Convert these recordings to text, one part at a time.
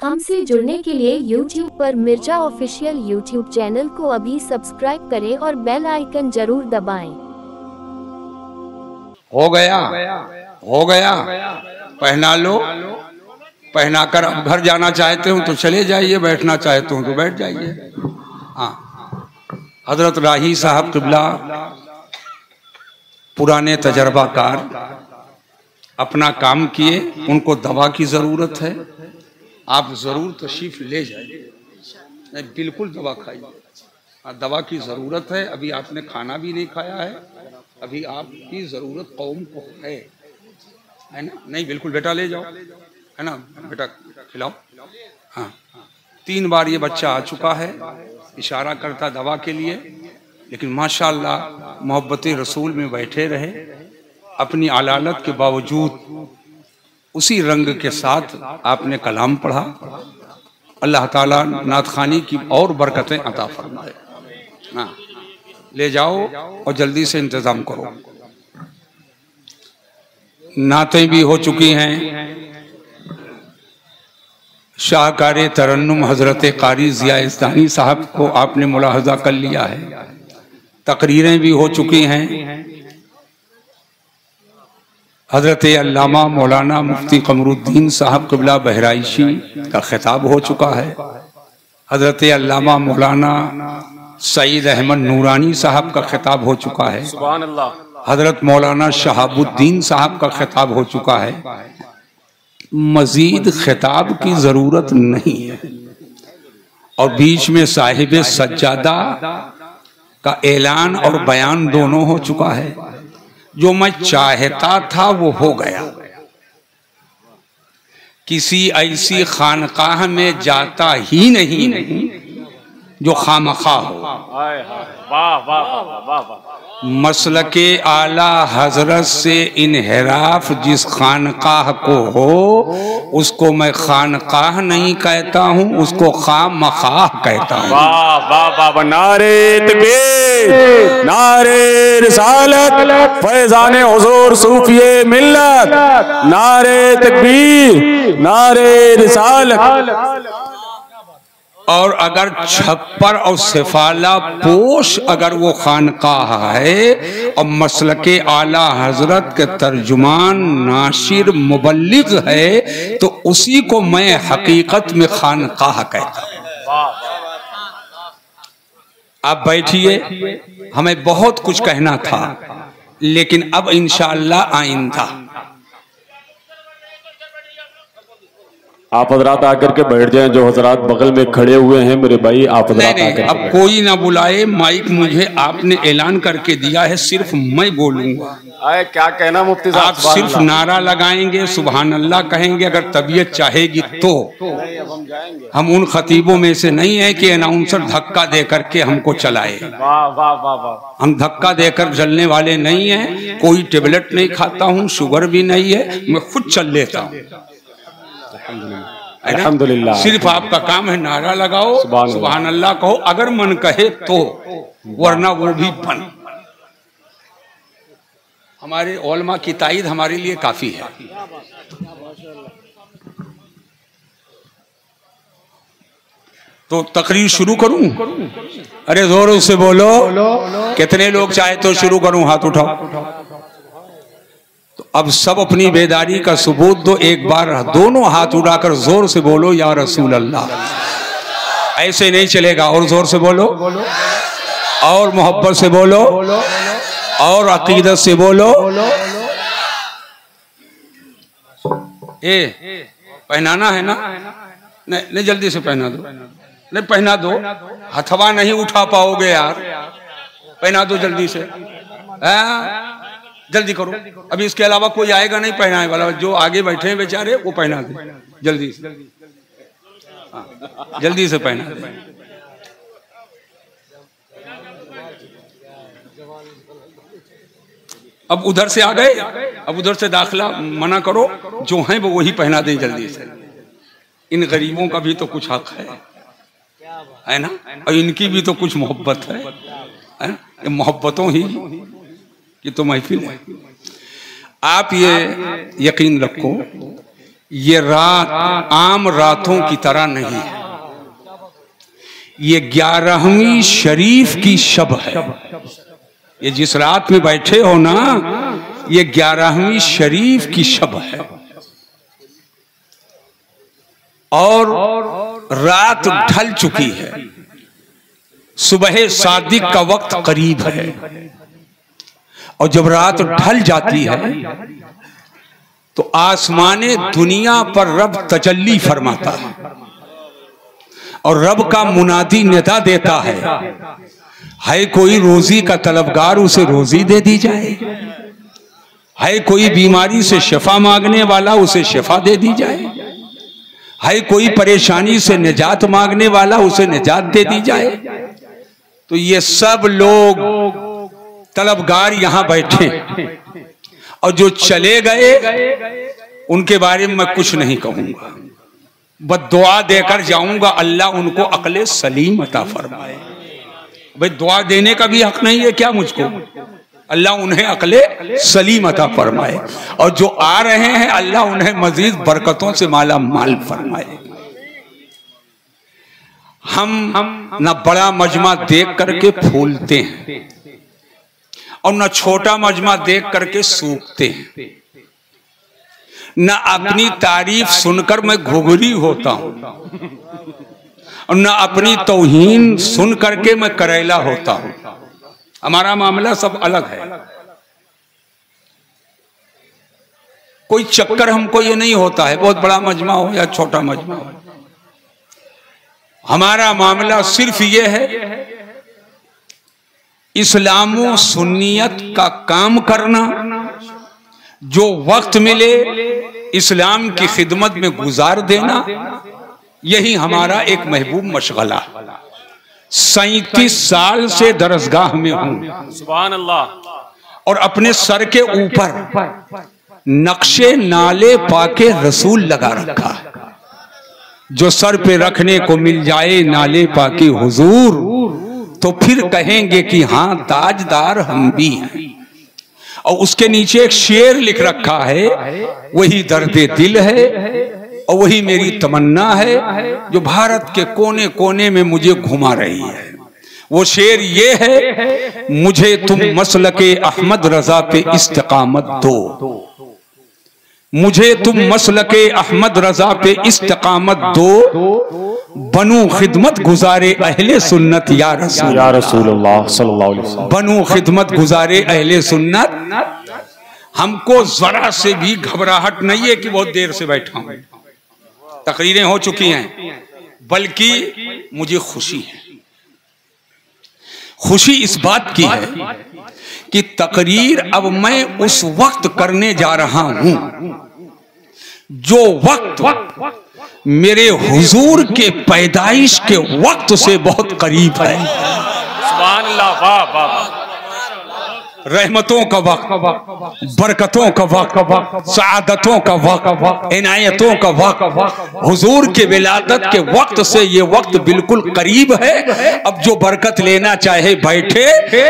हमसे जुड़ने के लिए YouTube पर मिर्जा ऑफिशियल YouTube चैनल को अभी सब्सक्राइब करें और बेल आइकन जरूर दबाएं। हो गया हो गया, पहना लो, पहनाकर अब घर जाना चाहते हो तो चले जाइए, बैठना चाहते हो तो बैठ जाइए। हाँ, हजरत राही साहब किबला पुराने तजर्बाकार अपना काम किए, उनको दवा की जरूरत है, आप जरूर तशरीफ ले जाइए, नहीं बिल्कुल दवा खाइए। दवा की जरूरत है, अभी आपने खाना भी नहीं खाया है, अभी आपकी जरूरत कौम को है ना? नहीं बिल्कुल बेटा ले जाओ, है ना बेटा, खिलाओ। हाँ, 3 बार ये बच्चा आ चुका है, इशारा करता दवा के लिए, लेकिन माशाअल्लाह मोहब्बत रसूल में बैठे रहे, अपनी अलालत के बावजूद उसी रंग के साथ आपने कलाम पढ़ा। अल्लाह ताला नात खानी की और बरकतें अता फरमाए। हाँ, ले जाओ और जल्दी से इंतजाम करो। नातें भी हो चुकी हैं, शाहकार तरन्नुम हजरत कारी ज़िया इस्तानी साहब को आपने मुलाहजा कर लिया है, तकरीरें भी हो चुकी हैं, हजरत अल्लामा मौलाना मुफ्ती कमरुद्दीन साहब क़िबला बहराइशी का खिताब हो चुका है, हजरत अल्लामा मौलाना सईद अहमद नूरानी साहब का खिताब हो चुका है, सुभान अल्लाह, हजरत मौलाना शहाबुद्दीन साहब का खिताब हो चुका है। मजीद खिताब की जरूरत नहीं है। और बीच में साहिब सज्जादा का ऐलान और बयान दोनों हो चुका है। जो मैं चाहता था वो हो गया। किसी ऐसी खानकाह में जाता ही नहीं जो खामखा हो। वाह वाह वाह वाह। मसलके आला हजरत से इनहराफ जिस खानकाह को हो, उसको मैं खानकाह नहीं कहता हूँ, उसको खामखाह कहता हूँ। वाह वाह वाह, नारे तकबीर, नारे रिसालत, फैजाने हुजूर सूफिये मिल्लत, नारे तकबीर, नारे रिसालत। और अगर छप्पर और सिफाला पोश अगर वो खानकाह है और मसलके आला हजरत के तर्जुमान नाशिर मुबल्लिग है, तो उसी को मैं हकीकत में खानकाह कहता हूँ। आप बैठिए, हमें बहुत कुछ कहना था, लेकिन अब इंशाअल्लाह आइंदा आप हजरात आकर के बैठ जाएं। जो हजरात बगल में खड़े हुए हैं मेरे भाई, आप हजरात नहीं, अब कोई ना बुलाए, माइक मुझे आपने ऐलान करके दिया है, सिर्फ मैं बोलूंगा। आए क्या कहना मुफ्ती साहब, आप सिर्फ नारा लगाएंगे, सुभान अल्लाह कहेंगे, अगर तबीयत चाहेगी तो। हम उन खतीबों में से नहीं है कि अनाउंसर धक्का दे करके हमको चलाए। वाह वाह वाह वाह। हम धक्का देकर चलने वाले नहीं हैं। कोई टेबलेट नहीं खाता हूँ, शुगर भी नहीं है, मैं खुद चल लेता हूँ। अल्हम्दुलिल्लाह। सिर्फ आपका काम है नारा लगाओ, सुभान अल्लाह कहो, अगर मन कहे तो, वरना वो भी बन। हमारे उलमा की ताईद हमारे लिए काफी है। तो तकरीर शुरू करूं? अरे जोरों से बोलो, कितने लोग चाहे तो शुरू करूं? हाथ उठाओ। तो अब सब अपनी बेदारी का सबूत दो, एक बार दोनों हाथ उठाकर जोर से बोलो या रसूल अल्लाह। ऐसे नहीं चलेगा, और जोर से बोलो, और मोहब्बत से बोलो, और अकीदत से बोलो। पहनाना है ना? नहीं जल्दी से पहना दो, नहीं पहना दो, हथवा नहीं उठा पाओगे यार, पहना दो जल्दी से। जल्दी करो, अभी इसके अलावा कोई आएगा नहीं पहनाने वाला। जो आगे बैठे हैं बेचारे, वो पहना दे जल्दी से। हाँ, जल्दी से पहना दे। अब उधर से आ गए, अब उधर से दाखिला मना करो, जो हैं वो वही पहना दें जल्दी से। इन गरीबों का भी तो कुछ हक है ना, और इनकी भी तो कुछ मोहब्बत है ना? ये मोहब्बतों ही कि तो महफिल है। आप ये यकीन रखो ये रात आम रातों की तरह नहीं है, ये 11वीं शरीफ की शब है। ये जिस रात में बैठे हो ना, ये 11वीं शरीफ की शब है और रात ढल चुकी है, सुबह सादिक का वक्त करीब है। और जब रात ढल जाती है तो आसमाने दुनिया पर रब तजल्ली फरमाता है और रब का मुनादी निदा देता है कोई रोजी का तलबगार, उसे रोजी दे दी जाए, है कोई बीमारी से शिफा मांगने वाला, उसे शिफा दे दी जाए, है कोई परेशानी से निजात मांगने वाला, उसे निजात दे दी जाए। तो ये सब लोग तलबगार यहां बैठे और जो चले गए उनके बारे में मैं कुछ नहीं कहूंगा, बस दुआ देकर जाऊंगा, अल्लाह उनको अक्ले सलीम अता फरमाए। भाई दुआ देने का भी हक नहीं है क्या मुझको? अल्लाह उन्हें अक्ले सलीम अता फरमाए और जो आ रहे हैं अल्लाह उन्हें मजीद बरकतों से माला माल फरमाए। हम न बड़ा मजमा देख करके फूलते हैं और न छोटा मजमा देख करके सूखते हैं, न अपनी तारीफ सुनकर मैं घुघरी होता हूं और न अपनी तौहीन सुन करके मैं करेला होता हूं। हमारा मामला सब अलग है। कोई चक्कर हमको ये नहीं होता है बहुत बड़ा मजमा हो या छोटा मजमा हो। हमारा मामला सिर्फ ये है इस्लामो सुन्नियत का काम करना, जो वक्त मिले इस्लाम की खिदमत में गुजार देना, यही हमारा एक महबूब मशगला। 37 साल से दरसगाह में हूं, सुभान अल्लाह, और अपने सर के ऊपर नक्शे नाले पाके रसूल लगा रखा। जो सर पे रखने को मिल जाए नाले पाके हुजूर, तो फिर कहेंगे कि हां ताजदार हम भी हैं। और उसके नीचे एक शेर लिख रखा है, वही दर्दे दिल है और वही मेरी तमन्ना है जो भारत के कोने कोने में मुझे घुमा रही है। वो शेर ये है, मुझे तुम मसलके अहमद रजा पे इस्तिकामत दो, मुझे तुम मसलके अहमद रजा पे इस्तिकामत दो, बनू खिदमत गुजारे अहले सुन्नत या रसूलुल्लाह सल्लल्लाहु अलैहि वसल्लम। बनू खिदमत गुजारे अहले सुन्नत। हमको जरा से भी घबराहट नहीं है कि बहुत देर से बैठा हूं, तकरीरें हो चुकी हैं, बल्कि मुझे खुशी है। खुशी इस बात की है कि तकरीर अब मैं उस वक्त करने जा रहा हूं जो वक्त मेरे हुजूर के पैदाइश के वक्त से बहुत करीब है। सुभान अल्लाह, वाह वाह वाह। रहमतों का वक्त, बरकतों का वक्त, सआदतों का वक्त, इनायतों का वक्त, हुजूर के विलादत के वक्त से ये वक्त बिल्कुल करीब है। अब जो बरकत लेना चाहे बैठे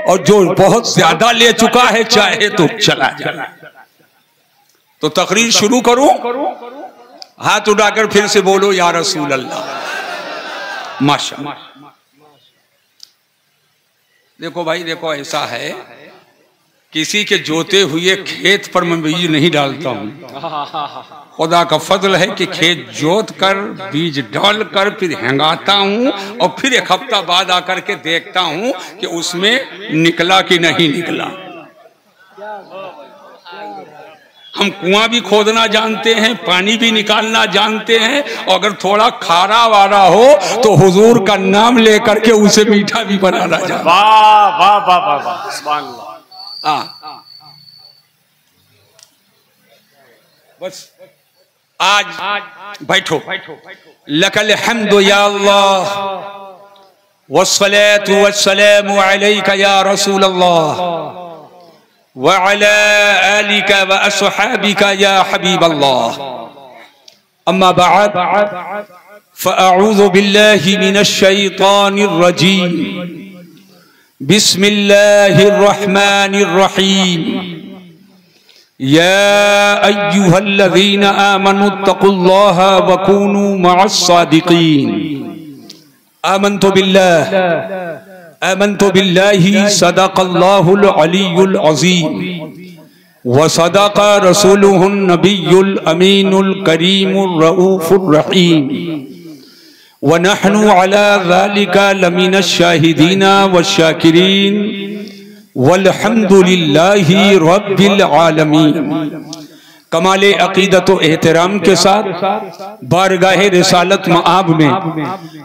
और जो बहुत ज्यादा ले चुका है चाहे तो चला जाए। तो तकरीर शुरू करूं? हाथ उठाकर फिर से बोलो या रसूल अल्लाह। माशाअल्लाह। देखो भाई, देखो ऐसा है, किसी के जोते हुए खेत पर मैं बीज नहीं डालता हूं। खुदा का फजल है कि खेत जोत कर बीज डाल कर फिर हेंगाता हूं और फिर एक हफ्ता बाद आकर के देखता हूं कि उसमें निकला कि नहीं निकला। हम कुआं भी खोदना जानते हैं, पानी भी निकालना जानते हैं, और अगर थोड़ा खारा वारा हो तो हुजूर का नाम लेकर के उसे मीठा भी बनाना जानते। वाह वाह वाह वाह वाह, सुभान अल्लाह। बस आज बैठो। लकल हम्दु या अल्लाह वस्सलातु वस्सलामु अलैका या रसूल अल्लाह व अला आलिका व अस्हाबिका या हबीब अल्लाह। अम्मा बअद फअऊज़ु बिल्लाहि मिनश शैतानिर रजीम। बिस्मिल्लाहिर रहमानिर रहीम। या अय्युहल्लज़ीना आमनुत्तकुल्लाह वकूनू मअस्सादिकीन। आमन्तु बिल्लाहि सदक़ल्लाहुल अलीयुल अज़ीम व सदक़ रसूलुहुन नबियुल अमीनुल करीमुर रऊफुर रहीम व नहनु अला ज़ालिका लमिनश शाहिदीना वश्शाकिरीन वल्हम्दुलिल्लाहि रब्बिल आलमीन। कमाले अकीदत व एहतराम के साथ बारगाहे रिसालत मआब में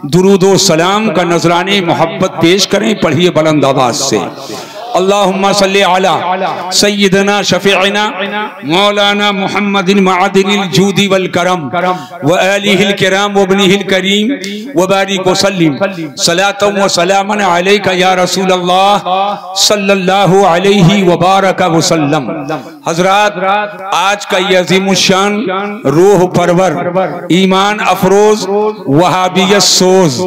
दुरूद व सलाम का नजराने मोहब्बत पेश करें। पढ़िए बुलंद आवाज से, अल्लाहुम्मा सल्ली अला सय्यिदना शफीअना मौलाना मुहम्मदिन मअदिनिल जूदी वल करम व आलिहिल किराम व इब्निहिल करीम व बारिक व सल्लिम सलातन व सलामन अलैका या रसूल अल्लाह सल्लल्लाहु अलैहि व बारक व सल्लम। हजरात, आज का ये अज़ीमुश्शान रूह परवर ईमान अफरोज वहाबियत सोज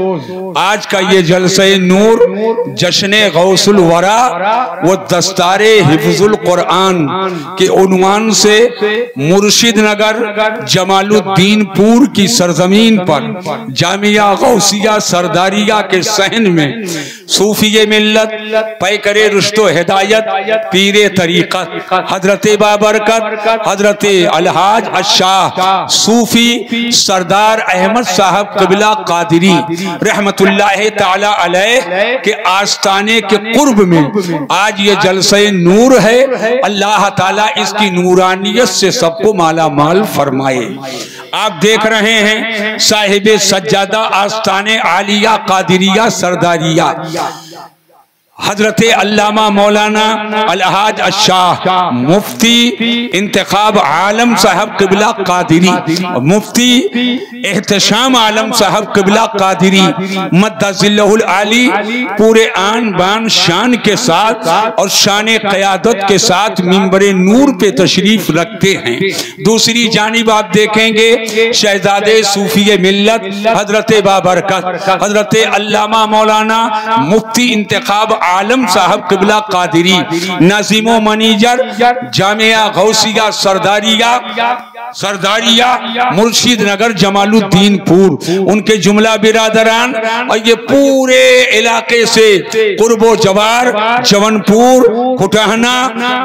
आज का ये जलसे नूर जश्ने गौसुल वरा वो दस्तारे हिफ्जुल कुरान के उन्वान से मुर्शिद नगर जमालुद्दीनपुर की सरजमीन पर जामिया गौसिया सरदारिया के सहन में सूफिये मिल्लत पैकरे रुश्तो हिदायत पीरे तरीक़त हजरत बाबरकत हजरत अलहाज अशाह सूफी सरदार अहमद साहब क़िबला क़ादिरी रहमतुल्लाह ताला अलैह के आस्ताने के कुर्ब में आज ये जलसे नूर है। अल्लाह ताला इसकी नूरानियत से सबको माला माल फरमाए। आप देख रहे हैं साहिबे सज्जादा आस्ताने आलिया कादिरिया सरदारिया हजरत अल्लामा मौलाना अलहाज अशाह मुफ्ती इंतखाब आलम साहब क़िबला क़ादिरी मुफ्ती एहतशाम आलम साहब क़िबला क़ादिरी मद्दज़िल्लहुल आली पूरे आन बान शान के साथ और शान क़यादत के साथ मिंबरे नूर पे तशरीफ रखते हैं। दूसरी जानिब आप देखेंगे शहजादे सूफी मिल्लत हजरत बाबरकत हजरत अल्लामा मौलाना मुफ्ती इंतखाब आलम साहब क़िबला क़ादिरी नाज़िमो मनीजर जामिया गौसिया सरदारिया मुर्शिद नगर जमालुद्दीनपुर उनके जुमला बिरादरान और ये पूरे इलाके से कुर्बो जवार जवनपुर कुटहना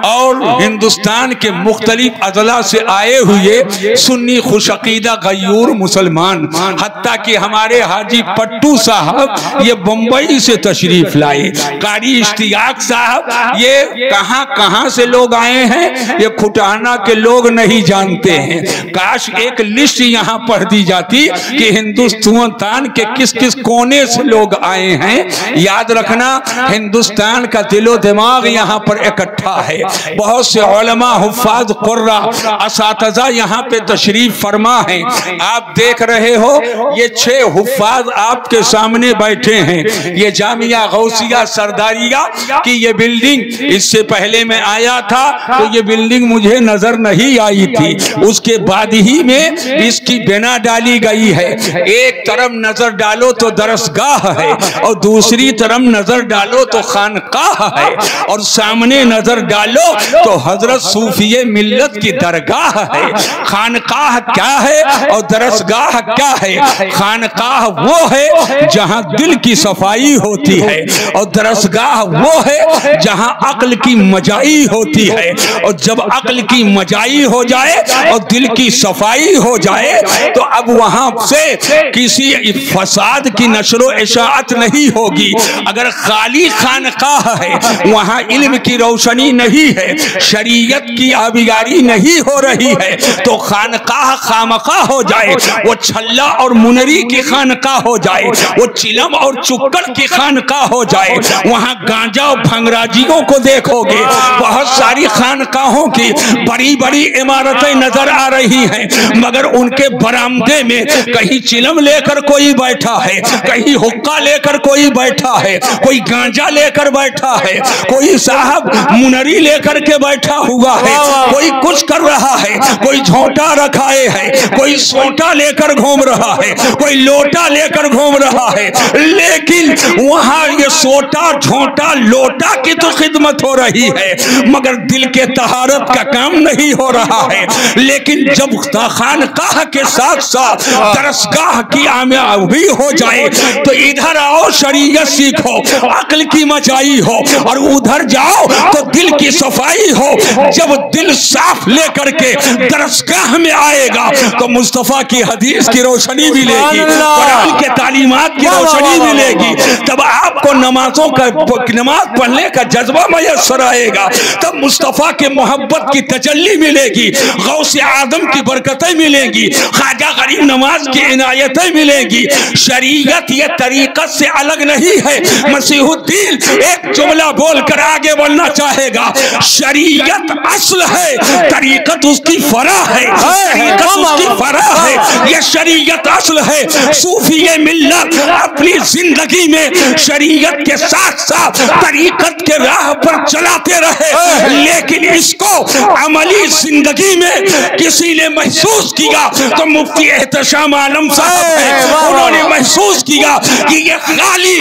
और हिंदुस्तान के मुख्तलिफ अजला से आए हुए सुन्नी खुशअकीदा गयूर मुसलमान हत्ता कि हमारे हाजी पट्टू साहब ये बम्बई से तशरीफ लाए। कारी इश्तियाक साहब ये कहां से लोग आए हैं ये खुटाना के लोग नहीं जानते हैं। काश एक लिस्ट यहाँ पढ़ दी जाती कि हिंदुस्तान के किस किस कोने से लोग आए हैं। याद रखना हिंदुस्तान का दिलो दिमाग यहाँ पर इकट्ठा है। बहुत से उलमा हुफ्फाज कुर्रा असातिज़ा यहाँ पे तशरीफ फरमा हैं। आप देख रहे हो ये 6 हुफ्फाज आपके सामने बैठे हैं। ये जामिया गौसिया सरदारिया की ये बिल्डिंग इससे पहले मैं आया था तो ये बिल्डिंग मुझे नजर नहीं आई थी। उसके बाद ही में इसकी बिना डाली गई है। एक तरफ नजर डालो तो दरसगाह है और दूसरी तरफ नजर डालो तो खानकाह है और सामने नजर डालो तो हजरत सूफिये मिल्लत की दरगाह है। खानकाह क्या है और दरसगाह क्या है? खानकाह वो है जहां दिल की सफाई होती है और दरसगाह वो है जहां अक्ल की मजाई होती है। और जब अक्ल की मजाई हो जाए और दिल की सफाई हो जाए तो अब वहां से किसी फसाद की नशरो इशाअत नहीं होगी। अगर खाली खानकाह है वहां इल्म की रोशनी नहीं है, शरीयत की आबियारी नहीं हो रही है तो खानकाह खामखा हो जाए। वो छल्ला और मुनरी की खानकाह हो जाए, वो चिलम और चुक्कड़ की खानकाह हो जाए। वहां गांजा और भंगराजियों को देखोगे। बहुत सारी खानकाहों की बड़ी बड़ी इमारतें नजर आ रही हैं, मगर उनके बरामदे में कहीं चिलम लेकर कोई बैठा है, कहीं हुक्का लेकर कोई बैठा है, कोई गांजा लेकर बैठा है, कोई साहब मुनरी लेकर के बैठा हुआ है, कोई कुछ कर रहा है, कोई झोंटा रखाए है, कोई सोटा लेकर घूम रहा है, कोई लोटा लेकर घूम रहा है। लेकिन वहां ये सोटा झोंटा लोटा की तो खिदमत हो रही है, मगर दिल के तहारत का काम नहीं हो रहा है। लेकिन जब खानकाह के साथ साथ दरसगाह की आमयाबी हो जाए तो इधर आओ शरीयत सीखो, अक्ल की मचाई हो, और उधर जाओ तो दिल की सफाई हो। जब दिल साफ लेकर के दरसगाह में आएगा तो मुस्तफा की हदीस की रोशनी मिलेगी, कुरान के तालीमात की रोशनी मिलेगी, तब आपको नमाजों का नमाज पढ़ने का जज्बा मयस्सर आएगा, तब मुस्तफा के मोहब्बत की तजल्ली मिलेगी, गौसे आदम की बरकतें मिलेंगी, ख्वाजा गरीब नवाज की इनायतें मिलेंगी। शरीयत ये तरीकत से अलग नहीं है। मसीहुद्दीन एक जुमला बोलकर आगे बढ़ना चाहेगा, शरीयत असल है, तरीकत उसकी फरा है, तरीकत उसकी फरा है, ये शरीयत असल है। सूफी मिल्लत अपनी जिंदगी में शरीयत के साथ साथ तरीकत के राह पर चलाते रहे, लेकिन इसको अमली जिंदगी में किसी ने महसूस किया तो मुफ्ती एहतशाम आलम साहब है, उन्होंने महसूस किया कि ये खाली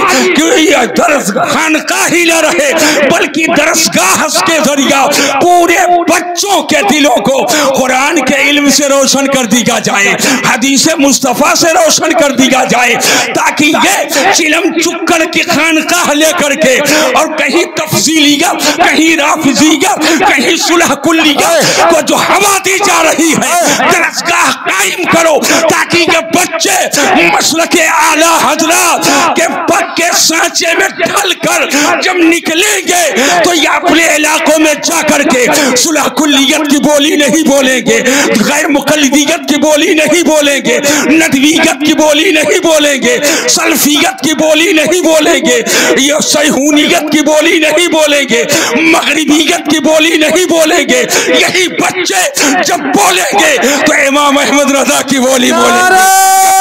दरसगाह खानकाह ही न रहे, बल्कि दरसगाह के जरिया पूरे बच्चों के दिलों को कुरान के इल्म से रोशन कर दिया जाए, हदीस मुस्तफा से रोशन कर दिया जाए, ताकि ये चिलम चुक्कर की खानकाह लेकर के और कहीं तफसीलियत, कहीं राफिजियत, कहीं सुलह कुल्लियत को जो हवा दी जा रही है, दरसगाह कायम करो, ताकि ये बच्चे मसलके आला हजरत के पक्के सांचे में ढलकर जब निकलेंगे तो ये अपने इलाकों में जाकर के सुलह कुल्लियत की बोली नहीं बोलेंगे, गैर मुकल्लिदियत की बोली नहीं बोलेंगे, नदवियत की बोली नहीं बोलेंगे, सल्फियत की बोली नहीं बोलेंगे, ये सैहूनियत की बोली नहीं बोलेंगे, मगरिबियत की बोली नहीं बोलेंगे। यही बच्चे जब बोलेंगे तो इमाम अहमद रजा की बोली बोलेंगे।